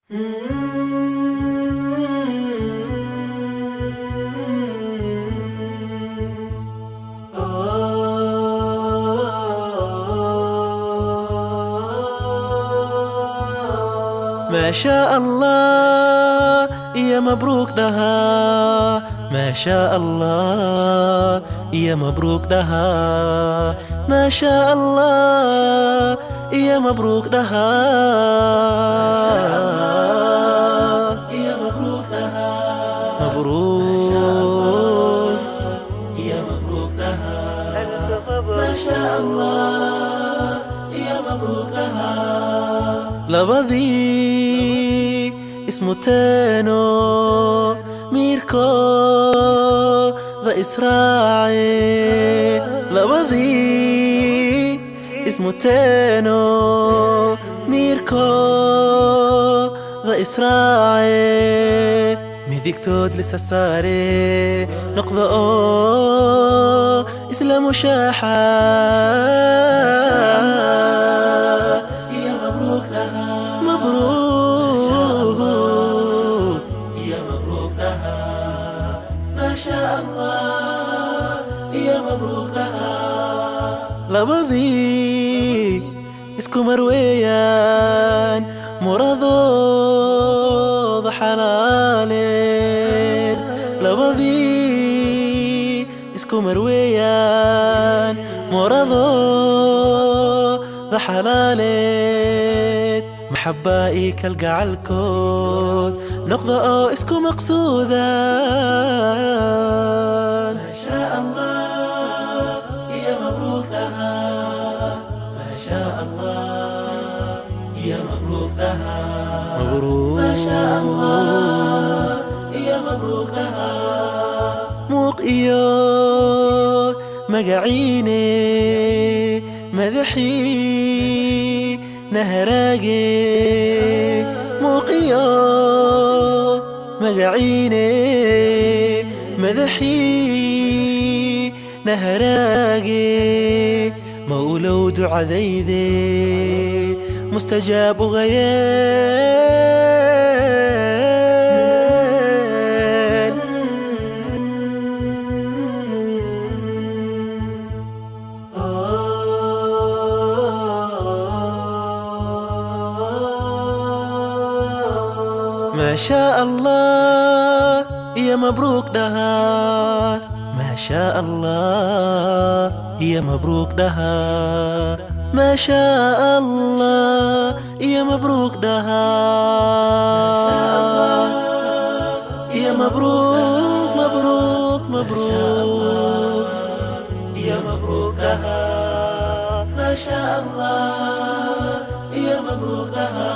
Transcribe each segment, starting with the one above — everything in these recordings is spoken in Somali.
ما شاء الله يا مبروك لها، ما شاء الله يا مبروك لها، ما شاء الله يا مبروك لها، يا مبروك لها، مبروك يا مبروك لها، ما شاء الله يا مبروك لها. لبضي اسمه تانو ميركو ذا إسرائيل، لبضي اسمه تانو ميركو ذا إسرائيل. ميديك تود لسه ساري نقضة إسلام وشاحة، يا مبروك لها، مبروك يا مبروك لها، ما شاء الله يا مبروك لها. لبضي اسكو مرويان مرضو حلالين، لبضي اسكو مرويان مرضو حلالين. محبائي كالقع الكود نقضة اسكو مقصودا، ما شاء الله يا مبروك لها، ما شاء الله يا مبروك لها، مبروك ما شاء الله يا مبروك لها. موق إيوه مقعيني مذحي نهراقي، موقيو مقعيني مذحي نهراقي. مولو دعا ذيذي مستجاب غيال. ما شاء الله يا مبروك لها، ما شاء الله يا مبروك لها، ما شاء الله يا مبروك لها، يا مبروك مبروك مبروك يا مبروك لها، ما شاء الله يا مبروك لها،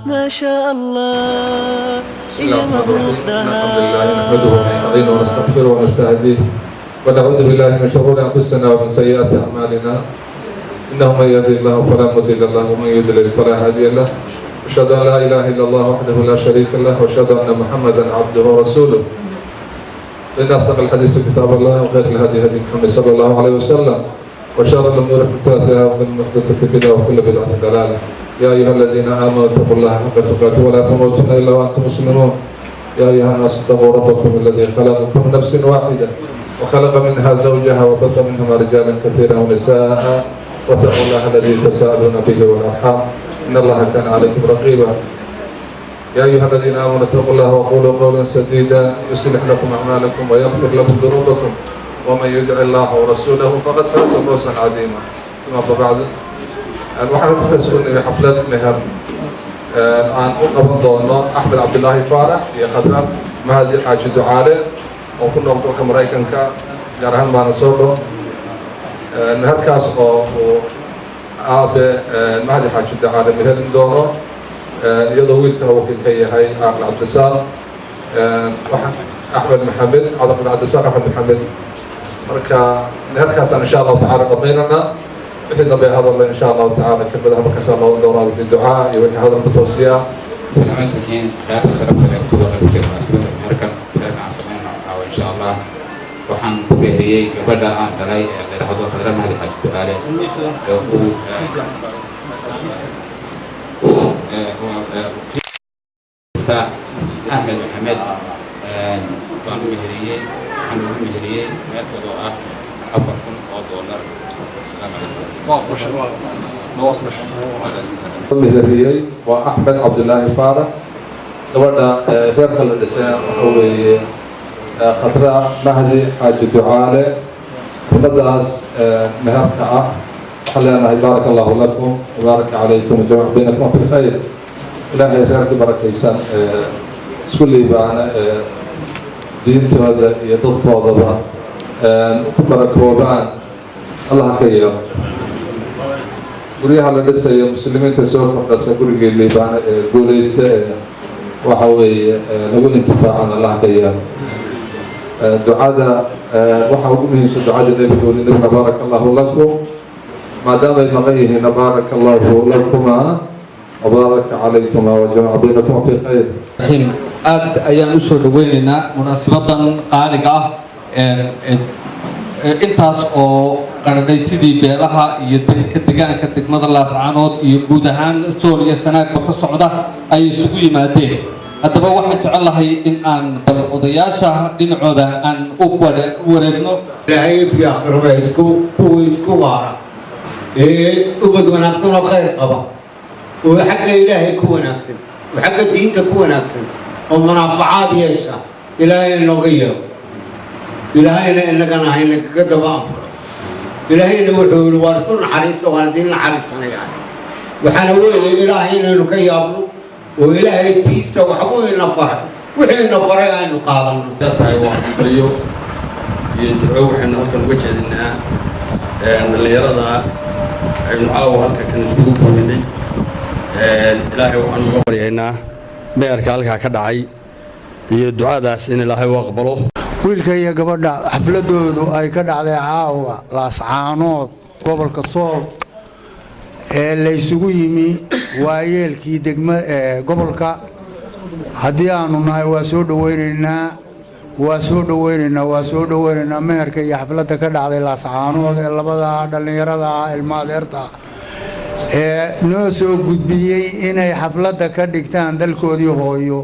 ما شاء الله يا مبروك لها. الحمد لله نحمده ونستعينه ونستغفره ونستهديه ونعوذ بالله من شرور انفسنا ومن سيئات اعمالنا، انه من يهده الله فلا مضل له ومن يضلل فلا هادي له، اشهد ان لا اله الا الله وحده لا شريك له واشهد ان محمدا عبده ورسوله. ان اصدق الحديث كتاب الله وخير الهدي هدي محمد صلى الله عليه وسلم وشر الامور محدثاتها وكل محدثه بدعه وكل بدعه ضلاله. يا أيها الذين آمنوا اتقوا الله حق تقاته ولا تموتن إلا وأنتم مسلمون. يا أيها الناس اتقوا ربكم الذي خلقكم من نفس واحدة وخلق منها زوجها وبث منهما رجالا كثيرا ونساء واتقوا الله الذي تساءلون به والأرحام إن الله كان عليكم رقيبا. يا أيها الذين آمنوا اتقوا الله وقولوا قولا سديدا يصلح لكم أعمالكم ويغفر لكم ذنوبكم ومن يطع الله ورسوله فقد فاز فوزا عظيما. ثم بعد waxaan ka soo xaflad meher aan u qaban doono Axmed Cabdulaahi Faarax iyo Khadram Mahdi Xaaji Ducaale oo ku nool dalka Mareykanka gaar ahaan Minnesota. Meherkaas oo aabe Mahdi Xaaji Ducaale meherin doono iyadoo wiilkana uu ka yahay Aqal Cabdisaaq waxaan Axmed Maxamed Cabdisaaq Axmed Maxamed. marka meherkaas insha Allah taala qabeynana wixii dambe hadalna insha Allah taala kelmadaha markaas loo dooraa ducaa iyo wixii hadal toosiya سلامتكين لا تخرب سلام كذا كثير ناسبين مركب سلام عصمين أو إن شاء الله وحن بهرية بدأ عن دلائل هذا خضراء ما هذه حاجة عليه cabdifataax axmed maxamed baan u meheriyey waxaan ugu meheriyey meherkooda oo ah $4,000. meheriyey waa axmed cabdulaahi faarax gabadha reerka la dhisay waxa weeye khatra mahdi xaaji ducaale tiladaas meherka ah waxaan leenahay baaraka allahu lakum wabaaraka calaykum wajamac baynakum fi khayr ilaahay reerkii barakaysan isku liibaana diintooda iyo dadkoodaba ku barakoobaan allah ka yeelo guryaha la dhisayo muslimiinta soo kordhasa gurigii liibaana ee guulaysta ee waxa weeye lagu intifaacaan allah ka yeelo ducada waxa ugu muhiimsan ducada nebiga weli nabiga baaraka allahu lakum maadaama ay maqan yihiin baaraka allahu lakuma wabaaraka calaykum wajamaca baynakum fi khayr aad ayaan usoo dhaweynaynaa munaasabadan qaaliga ah intaas oo qaranaytidii beelaha iyo dalka deegaanka degmada Laascaanood iyo guud ahaan Sool iyo Sanaagba ka socda ay isugu yimaadeen haddaba waxaan jecelahay in aan bal odayaasha dhinacooda aan u wareegno ilaahay fi aakhirada isku waara ubad wanaagsan oo khayr qaba oo xagga ilaahay ku wanaagsan oo xagga diinta ku wanaagsan oo manaafacaad yeesha ilaahay nooga yeelo ilaahayna inagana hayna kaga daba anfaco ilaahayna wuxuu yidhi waa rasul naxariista waana diin naxariisanayaan waxaana weeye ilaahay inaynu ka yaabno oo ilaahay tiisa waxbuu ina faray wixii ina faray aynu qaadano tahay waa xambaliyo iyo duco waxaynu halkan uga jeedinaa dhallinyarada aynu caawa halka kan isugu goynay ilaahay waxaan uga baryaynaa meerka halkaa ka dhacay iyo ducadaas in ilaahay u aqbalo wiilka iyo gabadha xafladoodu ay ka dhacday caawa Laascaanood gobolka Sool ee la isugu yimi waayeelkii degma gobolka haddii aanu nahay waa soo dhaweynaynaa meherka iyo xafladda ka dhacday Laascaanood ee labada dhalinyarada ilmaadeerta ee noo soo gudbiyey inay xafladda ka dhigtaan dalkoodii hooyo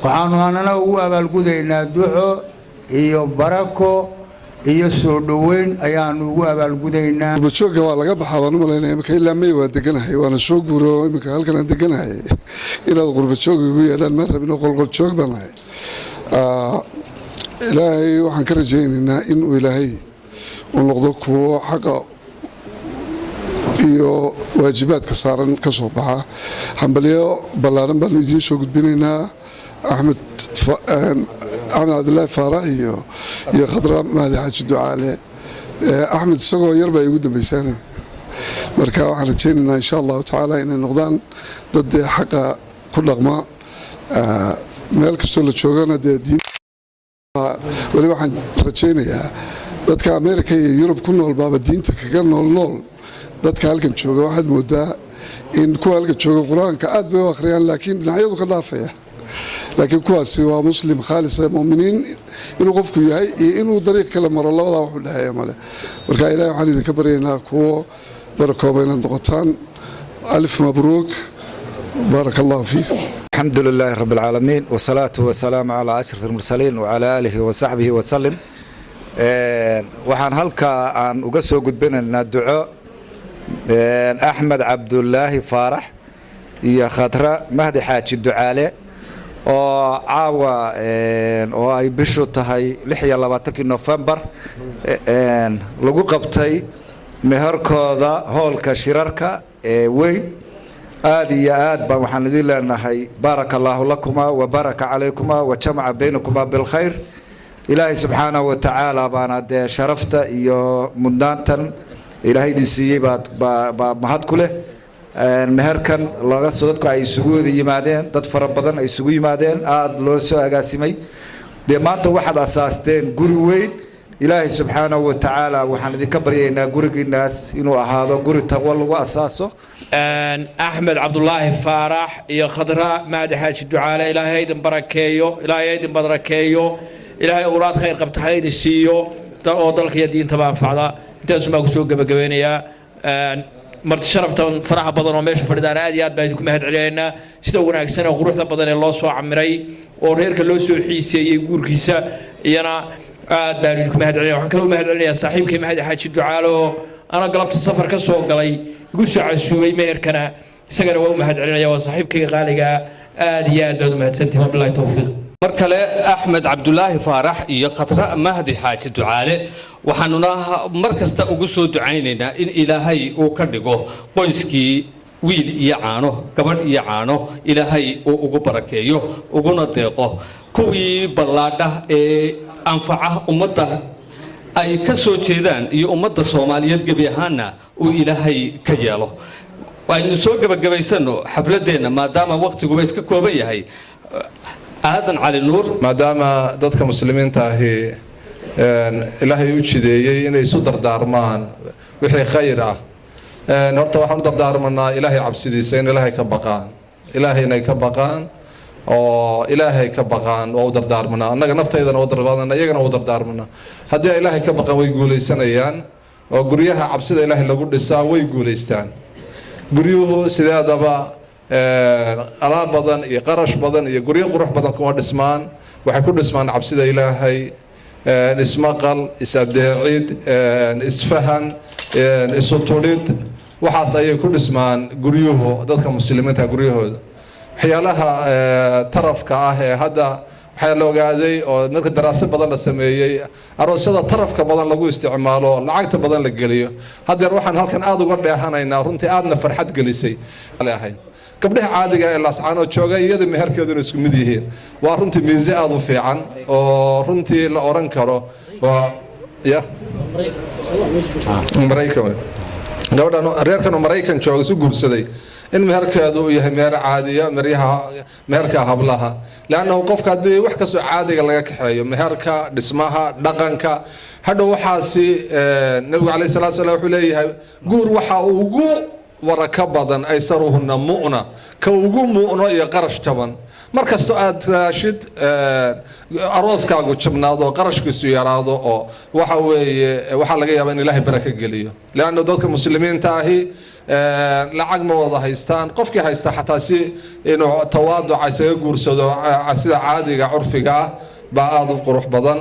waxaanu anana ugu abaalgudaynaa duco iyo barako iyo soo dhaweyn ayaanu ugu abaalgudaynaa qurbajoogga waa laga baxaa waan u malaynaya imika ilaa may waa deganahay waana soo guuro imika halkan aan deganahay inaad qurbajoog igu yeedhaan ma rabin oo qolqoljoog baan nahay ilaahay waxaan ka rajaynaynaa inuu ilaahay uu noqdo kuwo xaqa iyo waajibaadka saaran ka soo baxa hambalyo ballaaran baanu idiin soo gudbinaynaa أحمد عبد الله فارح iyo khadra mahdi xaaji ducaale axmed isagoo yar baa igu dambaysaanay marka waxaan rajaynaynaa insha allahu tacaala inay noqdaan dad xaqa ku dhaqma meel kastoo la joogana dee diin weli waxaan rajaynayaa dadka Ameerika iyo Yurub ku nool baaba diinta kaga nool dadka halkan jooga waxaad moodaa in kuwa halkan jooga quraanka aad bay u akhriyaan laakiin dhinacyadu ka dhaafaya laakiin kuwaasi waa muslim khaalis ah muuminiin inuu qofku yahay iyo inuu dariiq kale maro labada wax u dhaxeeya male marka ilaahay waxaan idinka baryaynaa kuwo barakooba inaad noqotaan alif mabruuk barakallahu fiikum الحمد لله رب العالمين والصلاة والسلام على أشرف المرسلين وعلى آله وصحبه وسلم waxaan halka aan uga soo gudbinaynaa duco أحمد عبد الله فارح iyo khadra mahdi xaaji ducaale oo caawa oo ay bishu tahay 26 November lagu qabtay meherkooda hoolka shirarka ee weyn aad iyo aad baan waxaan idin leenahay barakallahu lakuma wa baraka calaykum wa jamaca baynakuma bil khayr ilaahay subhanahu wa ta'ala baana de sharafta iyo mudnaantan ilaahay siiyay baad mahad ku leh meherkan laga soo dadku ay isugu yimaadeen dad fara badan ay isugu yimaadeen aad loo soo agaasimay de maanta waxaad asaasteen guri weyn ilaahay subhanahu wa ta'ala waxaan idinka baryaynaa gurigiinaas inuu ahaado guri taqwa lagu asaaso أحمد عبد الله فارح يا خضراء مهدي حاج الدعاء إلهي يدن بركيو إلهي يدن بركيو إلهي أولاد خير قبت هيد السيو ضلك يدين تبع فعلا انت اسمع سوق بجوينيا marti sharaftan faraha badan oo meesha fadhidaan aad iyo aad baan idinku mahad celinaynaa sida wanaagsan oo quruxda badan ee loo soo camiray oo reerka loo soo xiiseeyey guurkiisa iyana aad baan idinku mahad celinaya waxaan kaloo mahad celinayaa saaxiibkay Mahdi Xaaji Ducaale oo ana galabta safar ka soo galay igu soo casuubay meherkana isagana waa u mahad celinaya waa saaxiibkay qaaliga aad iyo aad baad u mahadsantihiin wabillahi tawfiiq mar kale Axmed Cabdulaahi Faarax iyo Khadra Mahdi Xaaji Ducaale waxaanuna mar kasta ugu soo ducaynaynaa in Ilaahay uu ka dhigo qoyskii wiil iyo caano gabadh iyo caano Ilaahay uu ugu barakeeyo uguna deeqo kuwii ballaadha ee anfaca ummadda ay ka soo jeedaan iyo ummadda Soomaaliyeed gabi ahaana uu Ilaahay ka yeelo waaynu soo gabagabaysano xafladeena maadaama waqtiguba iska kooban yahay aadan cali nuur maadaama dadka muslimiinta ahi ilaahay u jideeyay inay isu dardaarmaan wixii khayr ah horta waxaan u dardaarmanaa ilaahay cabsidiisa in ilaahay ka baqaan ilaahay inay ka baqaan oo ilaahay ka baqaan oo u dardaarmanaa annaga naftaydana u dardaarmanaa iyagana u dardaarmanaa haddii ilaahay ka baqaan way guulaysanayaan oo guryaha cabsida ilaahay lagu dhisaa way guulaystaan guryuhu sideedaba alaab badan iyo qarash badan iyo guryo qurux badan kuma dhismaan waxay ku dhismaan cabsida ilaahay ismaqal is-adeecid isfahan isu tudhid waxaas ayay ku dhismaan guryuhu dadka muslimiinta guryahooda waxyaalaha tarafka ah ee hadda waxaa la ogaaday oo marka daraasad badan la sameeyey aroosyada tarafka badan lagu isticmaalo lacagta badan la geliyo haddeer waxaan halkan aad uga dheehanaynaa runtii aadna farxad gelisay ahay gabdhaha caadiga ee laascaanoo jooga iyada meherkeeduna isku mid yihiin waa runtii miise aad u fiican oo runtii la oran karo waa ya maraykan gabadhan reerkan maraykan jooga isu guursaday in meherkeedu uu yahay meher caadiya meherka hablaha laannahu qofka haddii wax kastoo caadiga laga kaxeeyo meherka dhismaha dhaqanka hadhow waxaasi nabigu calayhi salaatu wasalaam wuxuu leeyahay guur waxa ugu waraka badan aysaruhunna mu'na ka ugu mu'no iyo qarash jaban markastoo aad raashid arooskaagu jabnaado oo qarashkiisu yaraado oo waxa weeye waxaa laga yaabaa in ilaahay baraka geliyo leanno dadka muslimiinta ahi lacag ma wada haystaan qofkii haysta xataa si inuu tawaaduca isaga guursado sida caadiga curfiga ah baa aad u qurux badan